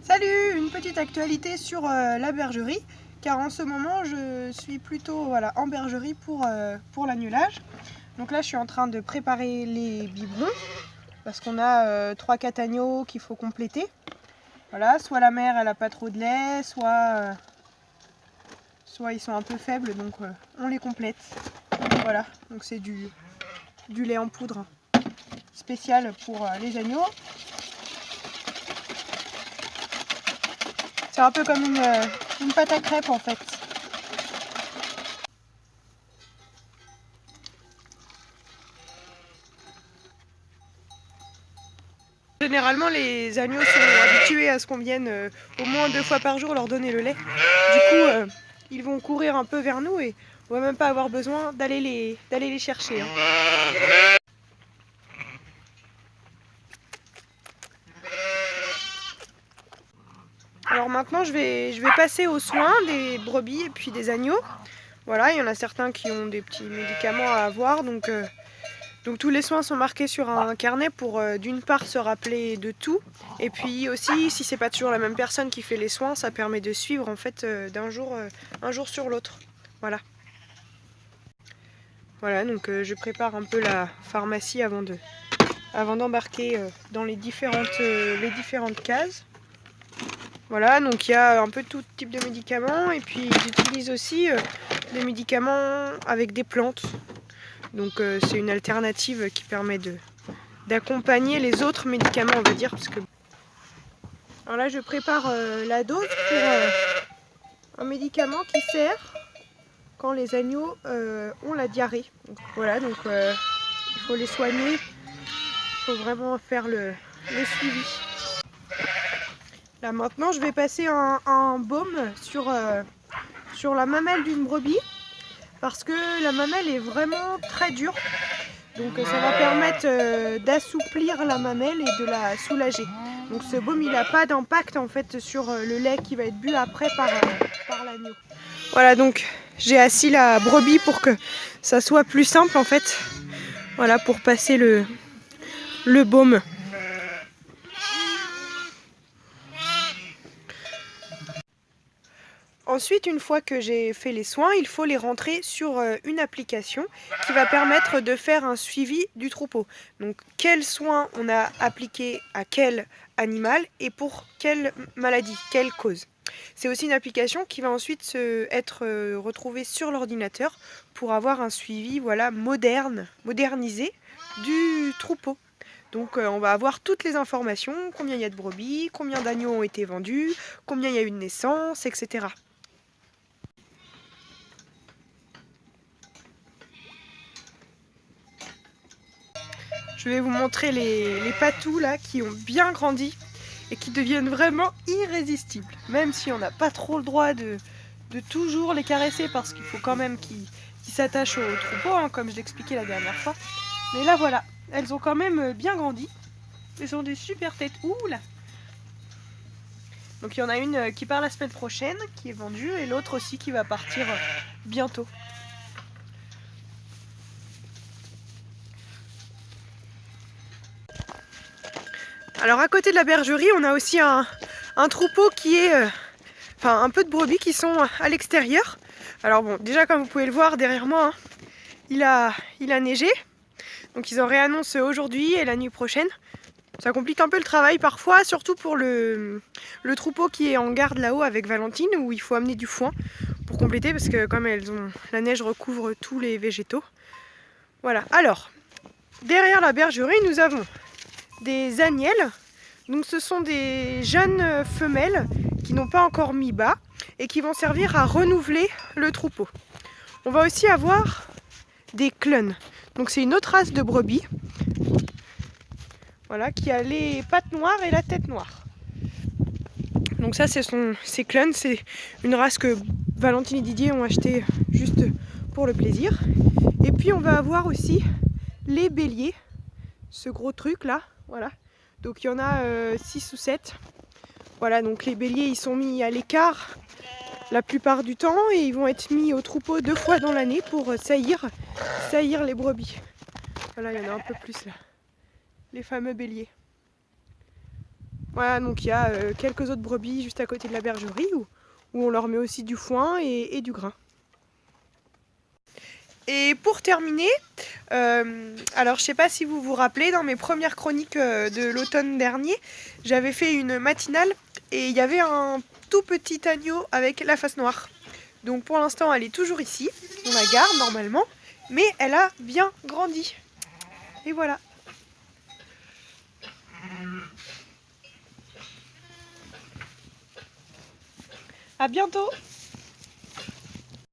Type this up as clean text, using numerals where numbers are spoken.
Salut, une petite actualité sur la bergerie, car en ce moment je suis plutôt en bergerie pour l'annulage. Donc là je suis en train de préparer les biberons, parce qu'on a 3-4 agneaux qu'il faut compléter. Voilà, soit la mère elle a pas trop de lait, soit ils sont un peu faibles, donc on les complète. Voilà, donc c'est du lait en poudre spécial pour les agneaux. C'est un peu comme une pâte à crêpes en fait. Généralement les agneaux sont habitués à ce qu'on vienne au moins 2 fois par jour leur donner le lait. Du coup ils vont courir un peu vers nous et on va même pas avoir besoin d'aller les chercher. Hein. Alors maintenant je vais passer aux soins des brebis et puis des agneaux. Voilà, il y en a certains qui ont des petits médicaments à avoir, donc tous les soins sont marqués sur un carnet pour d'une part se rappeler de tout, et puis aussi si c'est pas toujours la même personne qui fait les soins, ça permet de suivre en fait un jour sur l'autre. Voilà. Voilà, donc je prépare un peu la pharmacie avant d'embarquer dans les différentes cases. Voilà, donc il y a un peu tout type de médicaments, et puis j'utilise aussi des médicaments avec des plantes. Donc c'est une alternative qui permet d'accompagner les autres médicaments, on va dire. Parce que... Alors là je prépare la dose pour un médicament qui sert quand les agneaux ont la diarrhée. Donc, voilà, donc il faut les soigner, il faut vraiment faire le suivi. Là maintenant je vais passer un baume sur la mamelle d'une brebis, parce que la mamelle est vraiment très dure. Donc ça va permettre d'assouplir la mamelle et de la soulager. Donc ce baume il n'a pas d'impact en fait sur le lait qui va être bu après par l'agneau. Voilà, donc j'ai assis la brebis pour que ça soit plus simple en fait. Voilà, pour passer le baume. Ensuite, une fois que j'ai fait les soins, il faut les rentrer sur une application qui va permettre de faire un suivi du troupeau. Donc, quels soins on a appliqués à quel animal et pour quelle maladie, quelle cause. C'est aussi une application qui va ensuite être retrouvée sur l'ordinateur pour avoir un suivi modernisé du troupeau. Donc on va avoir toutes les informations, combien il y a de brebis, combien d'agneaux ont été vendus, combien il y a eu de naissances, etc. Je vais vous montrer les patous là qui ont bien grandi et qui deviennent vraiment irrésistibles. Même si on n'a pas trop le droit de toujours les caresser, parce qu'il faut quand même qu'ils s'attachent au troupeau, hein, comme je l'expliquais la dernière fois. Mais là voilà, elles ont quand même bien grandi. Elles ont des super têtes. Ouh là! Donc il y en a une qui part la semaine prochaine, qui est vendue, et l'autre aussi qui va partir bientôt. Alors à côté de la bergerie, on a aussi un troupeau qui est... un peu de brebis qui sont à l'extérieur. Alors bon, déjà comme vous pouvez le voir derrière moi, hein, il a neigé. Donc ils en réannoncent aujourd'hui et la nuit prochaine. Ça complique un peu le travail parfois, surtout pour le troupeau qui est en garde là-haut avec Valentine, où il faut amener du foin pour compléter, parce que comme la neige recouvre tous les végétaux. Voilà, alors, derrière la bergerie, nous avons des agnelles. Donc ce sont des jeunes femelles qui n'ont pas encore mis bas et qui vont servir à renouveler le troupeau. On va aussi avoir des cluns. Donc c'est une autre race de brebis. Voilà, qui a les pattes noires et la tête noire. Donc ça c'est cluns, c'est une race que Valentine et Didier ont acheté juste pour le plaisir. Et puis on va avoir aussi les béliers, ce gros truc là, voilà. Donc il y en a 6 ou 7. Voilà, donc les béliers ils sont mis à l'écart la plupart du temps et ils vont être mis au troupeau 2 fois dans l'année pour saillir les brebis. Voilà, il y en a un peu plus là. Les fameux béliers. Voilà, donc il y a quelques autres brebis juste à côté de la bergerie où on leur met aussi du foin et du grain. Et pour terminer, alors je sais pas si vous vous rappelez, dans mes premières chroniques de l'automne dernier, j'avais fait une matinale et il y avait un tout petit agneau avec la face noire. Donc pour l'instant elle est toujours ici, on la garde normalement, mais elle a bien grandi. Et voilà. À bientôt!